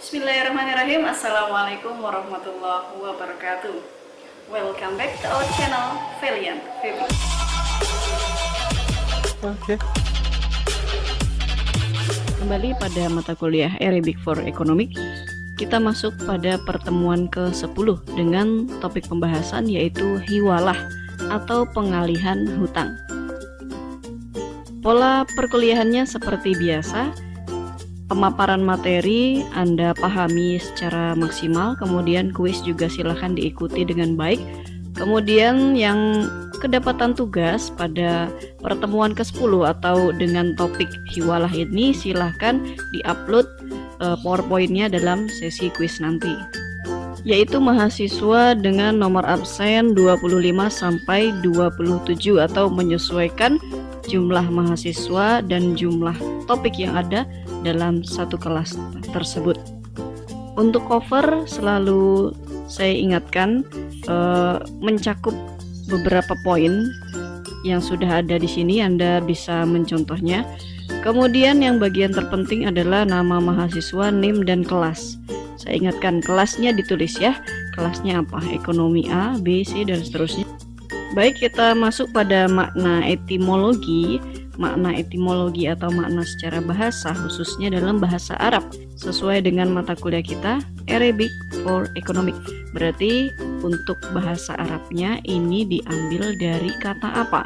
Bismillahirrahmanirrahim. Assalamualaikum warahmatullahi wabarakatuh. Welcome back to our channel Valiant Baby. Oke. Kembali pada mata kuliah Arabic for Economic. Kita masuk pada pertemuan ke-10 dengan topik pembahasan yaitu hiwalah atau pengalihan hutang. Pola perkuliahannya seperti biasa. Pemaparan materi Anda pahami secara maksimal, kemudian kuis juga silahkan diikuti dengan baik. Kemudian yang kedapatan tugas pada pertemuan ke-10 atau dengan topik hiwalah ini silahkan diupload PowerPoint-nya dalam sesi kuis nanti. Yaitu mahasiswa dengan nomor absen 25 sampai 27 atau menyesuaikan jumlah mahasiswa dan jumlah topik yang ada dalam satu kelas tersebut. Untuk cover selalu saya ingatkan mencakup beberapa poin yang sudah ada di sini, Anda bisa mencontohnya. Kemudian yang bagian terpenting adalah nama mahasiswa, NIM dan kelas. Saya ingatkan kelasnya ditulis ya. Kelasnya apa? Ekonomi A, B, C dan seterusnya. Baik, kita masuk pada makna etimologi. Makna etimologi atau makna secara bahasa khususnya dalam bahasa Arab sesuai dengan mata kuliah kita Arabic for Economic. Berarti untuk bahasa Arabnya ini diambil dari kata apa?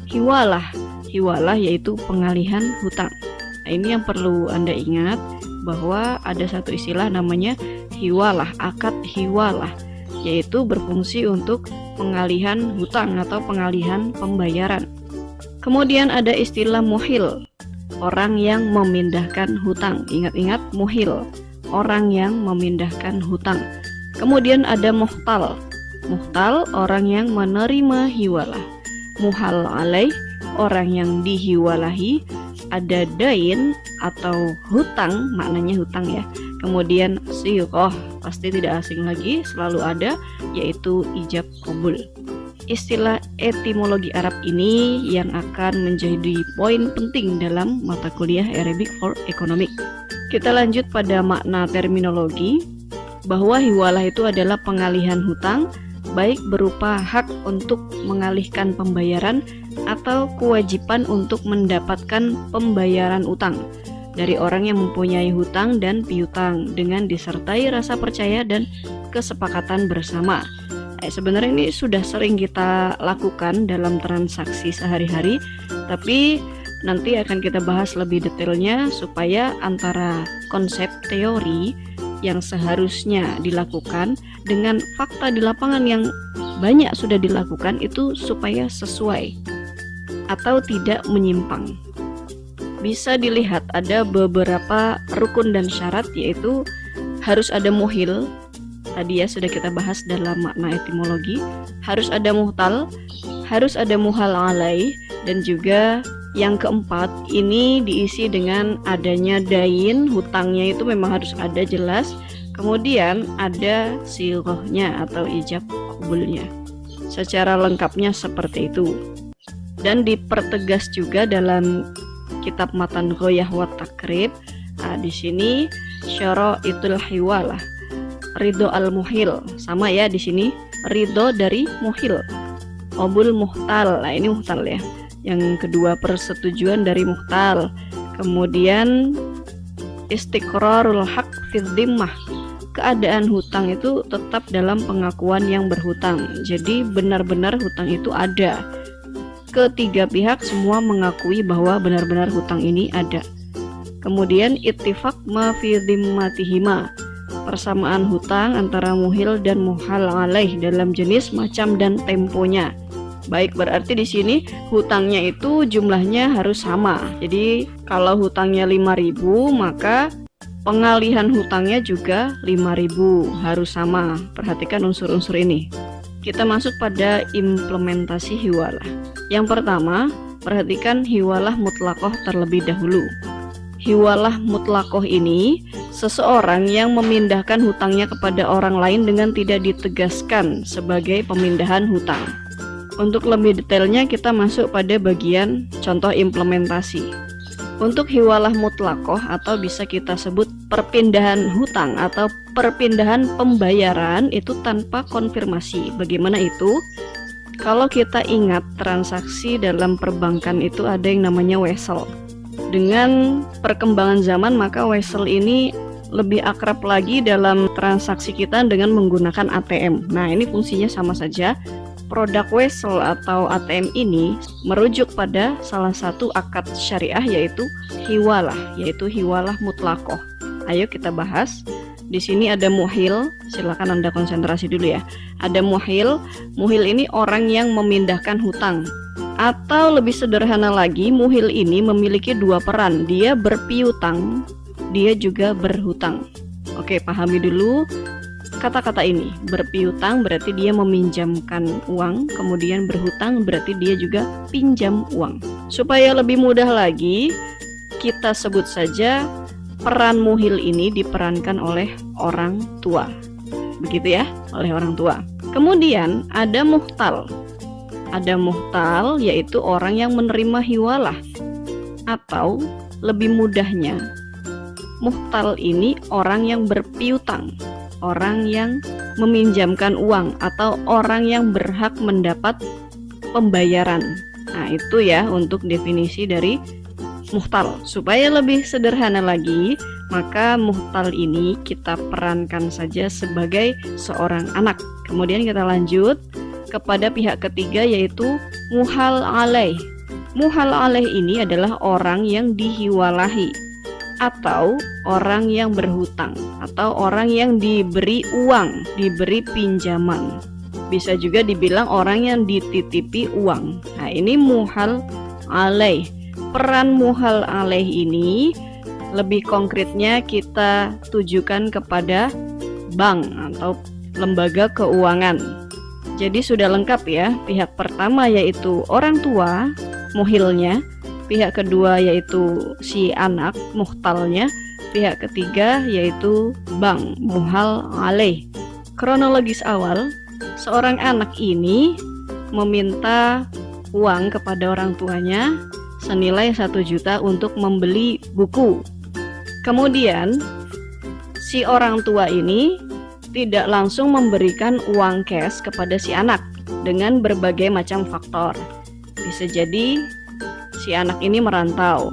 Hiwalah. Hiwalah yaitu pengalihan hutang. Nah, ini yang perlu Anda ingat bahwa ada satu istilah namanya hiwalah, akad hiwalah, yaitu berfungsi untuk pengalihan hutang atau pengalihan pembayaran. Kemudian ada istilah muhil, orang yang memindahkan hutang. Ingat-ingat muhil, orang yang memindahkan hutang. Kemudian ada muhtal. Muhtal, orang yang menerima hiwalah. Muhal alaih, orang yang dihiwalahi. Ada dain atau hutang, maknanya hutang ya. Kemudian siyuqah, pasti tidak asing lagi, selalu ada, yaitu ijab qabul. Istilah etimologi Arab ini yang akan menjadi poin penting dalam mata kuliah Arabic for Economic. Kita lanjut pada makna terminologi, bahwa hiwalah itu adalah pengalihan hutang, baik berupa hak untuk mengalihkan pembayaran atau kewajiban untuk mendapatkan pembayaran utang dari orang yang mempunyai hutang dan piutang dengan disertai rasa percaya dan kesepakatan bersama. Sebenarnya ini sudah sering kita lakukan dalam transaksi sehari-hari, tapi nanti akan kita bahas lebih detailnya supaya antara konsep teori yang seharusnya dilakukan dengan fakta di lapangan yang banyak sudah dilakukan itu supaya sesuai atau tidak menyimpang. Bisa dilihat ada beberapa rukun dan syarat, yaitu harus ada muhil. Tadi ya sudah kita bahas dalam makna etimologi. Harus ada muhtal, harus ada muhal alaih, dan juga yang keempat ini diisi dengan adanya dain, hutangnya itu memang harus ada jelas. Kemudian ada sighahnya atau ijab qabulnya. Secara lengkapnya seperti itu. Dan dipertegas juga dalam kitab Matan Ghoyah wa Takrib. Nah, di sini syaraitul hiwalah. Ridho al-muhil, sama ya di sini ridho dari muhil. Qabul muhtal, nah ini muhtal ya. Yang kedua persetujuan dari muhtal. Kemudian istiqrarul haq fid dhimmah, keadaan hutang itu tetap dalam pengakuan yang berhutang. Jadi benar-benar hutang itu ada. Ketiga pihak semua mengakui bahwa benar-benar hutang ini ada. Kemudian ittifaq ma fi dhimmatihima, persamaan hutang antara muhil dan muhal alaih dalam jenis, macam dan temponya. Baik, berarti di sini hutangnya itu jumlahnya harus sama. Jadi kalau hutangnya 5.000 maka pengalihan hutangnya juga 5.000 harus sama. Perhatikan unsur-unsur ini. Kita masuk pada implementasi hiwalah. Yang pertama, perhatikan hiwalah mutlaqoh terlebih dahulu. Hiwalah mutlaqoh ini seseorang yang memindahkan hutangnya kepada orang lain dengan tidak ditegaskan sebagai pemindahan hutang. Untuk lebih detailnya kita masuk pada bagian contoh implementasi. Untuk hiwalah mutlakoh atau bisa kita sebut perpindahan hutang atau perpindahan pembayaran itu tanpa konfirmasi. Bagaimana itu? Kalau kita ingat transaksi dalam perbankan itu ada yang namanya wesel. Dengan perkembangan zaman maka wesel ini lebih akrab lagi dalam transaksi kita dengan menggunakan ATM. Nah, ini fungsinya sama saja. Produk wesel atau ATM ini merujuk pada salah satu akad syariah yaitu hiwalah mutlakoh. Ayo kita bahas. Di sini ada muhil, silakan Anda konsentrasi dulu ya. Ada muhil ini orang yang memindahkan hutang. Atau lebih sederhana lagi, muhil ini memiliki dua peran. Dia berpiutang, dia juga berhutang. Oke, pahami dulu kata-kata ini. Berpiutang berarti dia meminjamkan uang, kemudian berhutang berarti dia juga pinjam uang. Supaya lebih mudah lagi, kita sebut saja peran muhil ini diperankan oleh orang tua. Begitu ya, oleh orang tua. Kemudian ada muhtal. Ada muhtal yaitu orang yang menerima hiwalah. Atau lebih mudahnya, muhtal ini orang yang berpiutang, orang yang meminjamkan uang atau orang yang berhak mendapat pembayaran. Nah, itu ya untuk definisi dari muhtal. Supaya lebih sederhana lagi, maka muhtal ini kita perankan saja sebagai seorang anak. Kemudian kita lanjut kepada pihak ketiga yaitu muhal alaih. Muhal alaih ini adalah orang yang dihiwalahi atau orang yang berhutang atau orang yang diberi uang, diberi pinjaman. Bisa juga dibilang orang yang dititipi uang. Nah, ini muhal alaih. Peran muhal alaih ini lebih konkretnya kita tujukan kepada bank atau lembaga keuangan. Jadi sudah lengkap ya, pihak pertama yaitu orang tua, muhilnya, pihak kedua yaitu si anak, muhtalnya, pihak ketiga yaitu bank, muhal alaih. Kronologis awal, seorang anak ini meminta uang kepada orang tuanya senilai 1 juta untuk membeli buku. Kemudian si orang tua ini tidak langsung memberikan uang cash kepada si anak dengan berbagai macam faktor. Bisa jadi si anak ini merantau,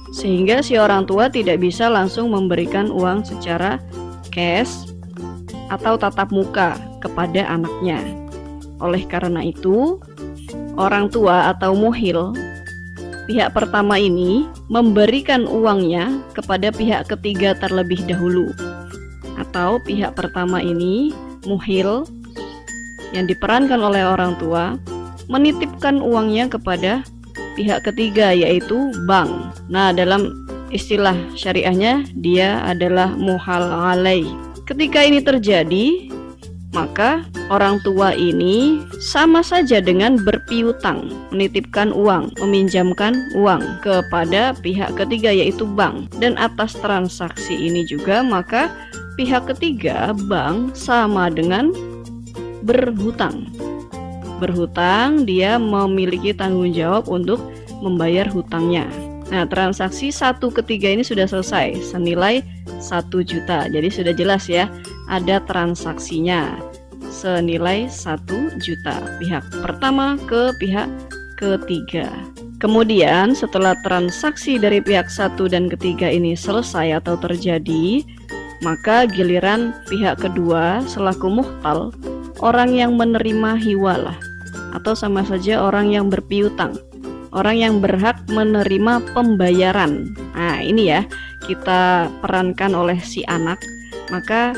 sehingga si orang tua tidak bisa langsung memberikan uang secara cash atau tatap muka kepada anaknya. Oleh karena itu, orang tua atau muhil pihak pertama ini memberikan uangnya kepada pihak ketiga terlebih dahulu. Atau pihak pertama ini, muhil, yang diperankan oleh orang tua, menitipkan uangnya kepada pihak ketiga yaitu bank. Nah, dalam istilah syariahnya dia adalah muhal alaih. Ketika ini terjadi, maka orang tua ini sama saja dengan berpiutang, menitipkan uang, meminjamkan uang kepada pihak ketiga yaitu bank. Dan atas transaksi ini juga maka pihak ketiga, bank, sama dengan berhutang. Berhutang, dia memiliki tanggung jawab untuk membayar hutangnya. Nah, transaksi 1 ketiga ini sudah selesai, senilai 1 juta. Jadi sudah jelas ya, ada transaksinya senilai 1 juta. Pihak pertama ke pihak ketiga. Kemudian setelah transaksi dari pihak 1 dan ketiga ini selesai atau terjadi, maka giliran pihak kedua selaku muhtal, orang yang menerima hiwalah atau sama saja orang yang berpiutang, orang yang berhak menerima pembayaran. Nah, ini ya kita perankan oleh si anak. Maka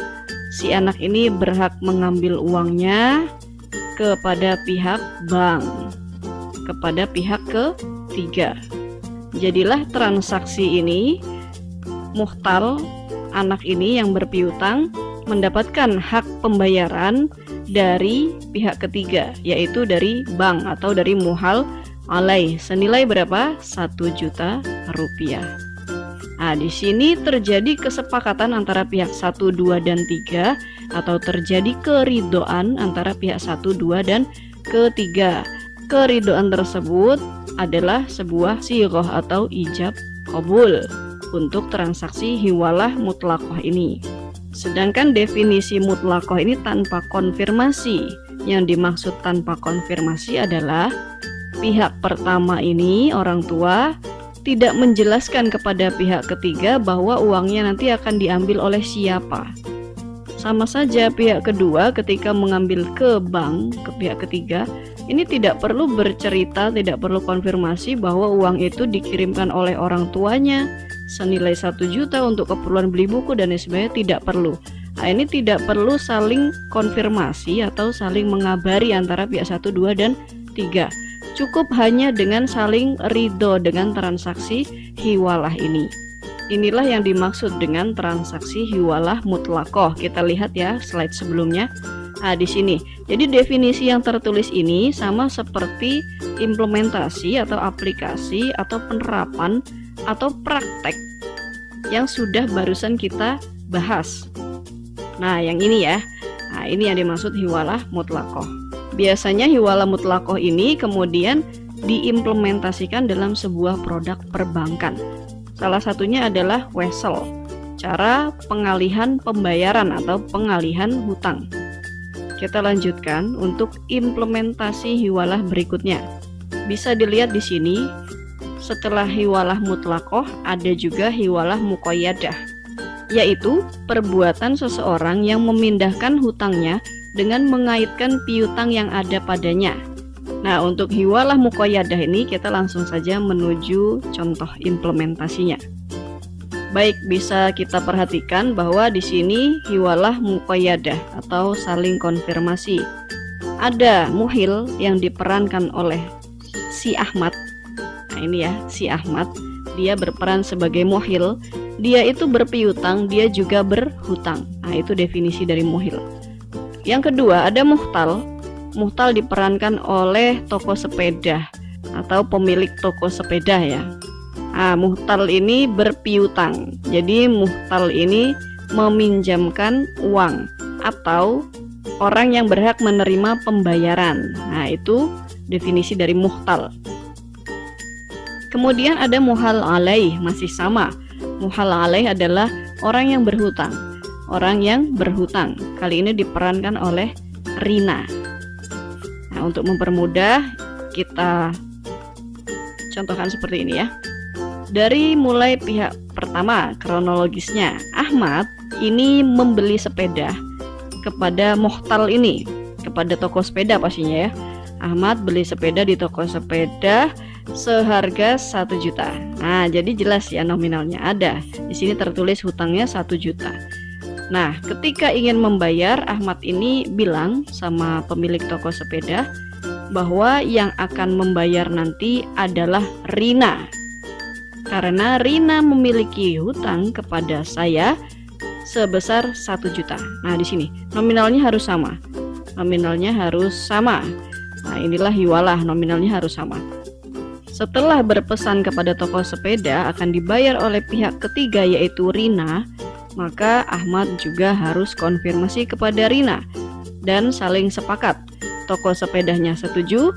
si anak ini berhak mengambil uangnya kepada pihak bank, kepada pihak ketiga. Jadilah transaksi ini muhtal, anak ini yang berpiutang mendapatkan hak pembayaran dari pihak ketiga, yaitu dari bank atau dari muhal alaih, senilai berapa? 1 juta rupiah. Nah, di sini terjadi kesepakatan antara pihak 1, 2, dan 3 atau terjadi keridoan antara pihak 1, 2, dan ketiga. Keridoan tersebut adalah sebuah sighah atau ijab qabul untuk transaksi hiwalah mutlaqah ini. Sedangkan definisi mutlaqah ini tanpa konfirmasi. Yang dimaksud tanpa konfirmasi adalah pihak pertama ini, orang tua, tidak menjelaskan kepada pihak ketiga bahwa uangnya nanti akan diambil oleh siapa. Sama saja pihak kedua ketika mengambil ke bank, ke pihak ketiga, ini tidak perlu bercerita, tidak perlu konfirmasi bahwa uang itu dikirimkan oleh orang tuanya senilai 1 juta untuk keperluan beli buku dan sebagainya, tidak perlu. Nah, ini tidak perlu saling konfirmasi atau saling mengabari antara pihak 1, 2, dan 3. Cukup hanya dengan saling ridho dengan transaksi hiwalah ini. Inilah yang dimaksud dengan transaksi hiwalah mutlaqah. Kita lihat ya slide sebelumnya. Nah, di sini. Jadi definisi yang tertulis ini sama seperti implementasi atau aplikasi atau penerapan atau praktek yang sudah barusan kita bahas. Nah, yang ini ya. Nah, ini yang dimaksud hiwalah mutlaqah. Biasanya hiwalah mutlaqah ini kemudian diimplementasikan dalam sebuah produk perbankan. Salah satunya adalah wesel, cara pengalihan pembayaran atau pengalihan hutang. Kita lanjutkan untuk implementasi hiwalah berikutnya. Bisa dilihat di sini, setelah hiwalah mutlaqah ada juga hiwalah muqayyadah, yaitu perbuatan seseorang yang memindahkan hutangnya dengan mengaitkan piutang yang ada padanya. Nah, untuk hiwalah muqayyadah ini kita langsung saja menuju contoh implementasinya. Baik, bisa kita perhatikan bahwa di sini hiwalah muqayyadah atau saling konfirmasi. Ada muhil yang diperankan oleh si Ahmad. Nah, ini ya, si Ahmad, dia berperan sebagai muhil. Dia itu berpiutang, dia juga berhutang. Nah, itu definisi dari muhil. Yang kedua, ada muhtal. Muhtal diperankan oleh toko sepeda atau pemilik toko sepeda ya. Nah, muhtal ini berpiutang. Jadi muhtal ini meminjamkan uang atau orang yang berhak menerima pembayaran. Nah, itu definisi dari muhtal. Kemudian ada muhal alaih, masih sama. Muhal alaih adalah orang yang berhutang. Orang yang berhutang. Kali ini diperankan oleh rina. Nah, untuk mempermudah kita contohkan seperti ini ya. Dari mulai pihak pertama kronologisnya, Ahmad ini membeli sepeda kepada muhtal ini, kepada toko sepeda pastinya ya. Ahmad beli sepeda di toko sepeda seharga 1 juta. Nah, jadi jelas ya nominalnya ada. Di sini tertulis hutangnya 1 juta. Nah, ketika ingin membayar, Ahmad ini bilang sama pemilik toko sepeda bahwa yang akan membayar nanti adalah Rina. Karena Rina memiliki hutang kepada saya sebesar 1 juta. Nah, di sini nominalnya harus sama. Nominalnya harus sama. Nah, inilah hiwalah, nominalnya harus sama. Setelah berpesan kepada toko sepeda akan dibayar oleh pihak ketiga yaitu Rina, maka Ahmad juga harus konfirmasi kepada Rina dan saling sepakat. Toko sepedanya setuju,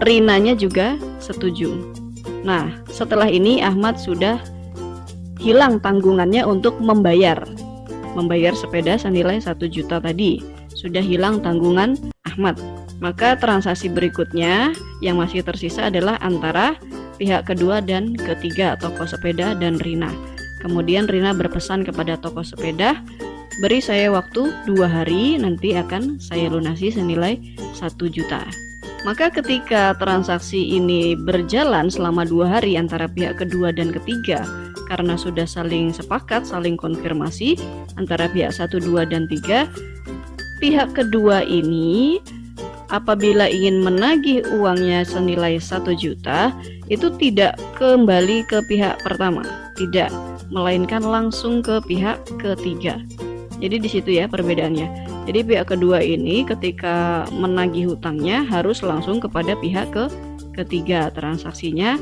Rinanya juga setuju. Nah, setelah ini Ahmad sudah hilang tanggungannya untuk membayar sepeda senilai 1 juta tadi. Sudah hilang tanggungan Ahmad. Maka transaksi berikutnya yang masih tersisa adalah antara pihak kedua dan ketiga, toko sepeda dan Rina. Kemudian Rina berpesan kepada toko sepeda, beri saya waktu 2 hari, nanti akan saya lunasi senilai 1 juta. Maka ketika transaksi ini berjalan selama 2 hari antara pihak kedua dan ketiga, karena sudah saling sepakat, saling konfirmasi antara pihak 1, 2, dan 3, pihak kedua ini apabila ingin menagih uangnya senilai 1 juta, itu tidak kembali ke pihak pertama, tidak, melainkan langsung ke pihak ketiga. Jadi di situ ya perbedaannya. Jadi pihak kedua ini ketika menagih hutangnya harus langsung kepada pihak ketiga, transaksinya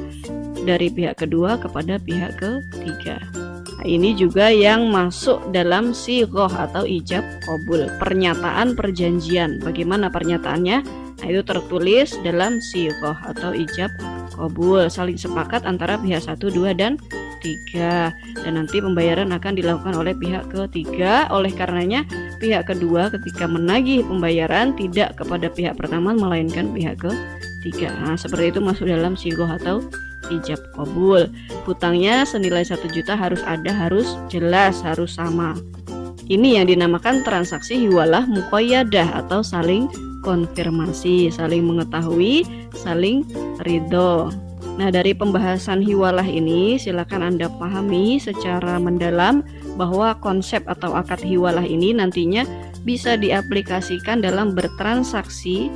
dari pihak kedua kepada pihak ketiga. Nah, ini juga yang masuk dalam sighoh atau ijab qabul, pernyataan perjanjian. Bagaimana pernyataannya? Nah, itu tertulis dalam sighoh atau ijab qabul, saling sepakat antara pihak 1, 2, dan 3. Dan nanti pembayaran akan dilakukan oleh pihak ketiga. Oleh karenanya pihak kedua ketika menagih pembayaran tidak kepada pihak pertama melainkan pihak ketiga. Nah, seperti itu masuk dalam sighoh atau ijab qabul. Hutangnya senilai 1 juta harus ada, harus jelas, harus sama. Ini yang dinamakan transaksi hiwalah muqayyadah atau saling konfirmasi, saling mengetahui, saling ridho. Nah, dari pembahasan hiwalah ini silakan Anda pahami secara mendalam bahwa konsep atau akad hiwalah ini nantinya bisa diaplikasikan dalam bertransaksi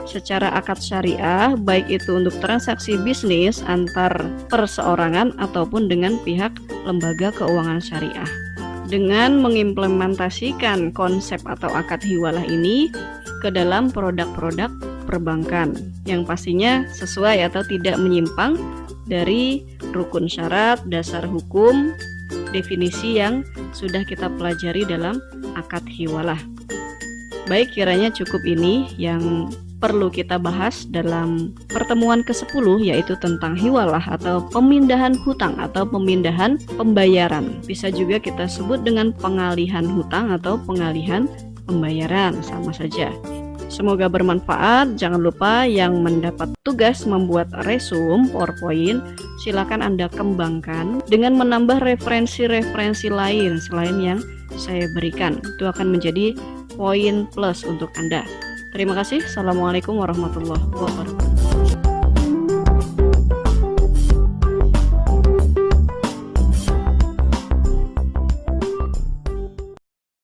secara akad syariah, baik itu untuk transaksi bisnis antar perseorangan ataupun dengan pihak lembaga keuangan syariah. Dengan mengimplementasikan konsep atau akad hiwalah ini ke dalam produk-produk perbankan yang pastinya sesuai atau tidak menyimpang dari rukun syarat, dasar hukum, definisi yang sudah kita pelajari dalam akad hiwalah. Baik, kiranya cukup ini yang perlu kita bahas dalam pertemuan ke-10, yaitu tentang hiwalah atau pemindahan hutang atau pemindahan pembayaran. Bisa juga kita sebut dengan pengalihan hutang atau pengalihan pembayaran, sama saja. Semoga bermanfaat. Jangan lupa yang mendapat tugas membuat resume PowerPoint, silakan Anda kembangkan dengan menambah referensi-referensi lain selain yang saya berikan. Itu akan menjadi poin plus untuk Anda. Terima kasih. Assalamualaikum warahmatullahi wabarakatuh.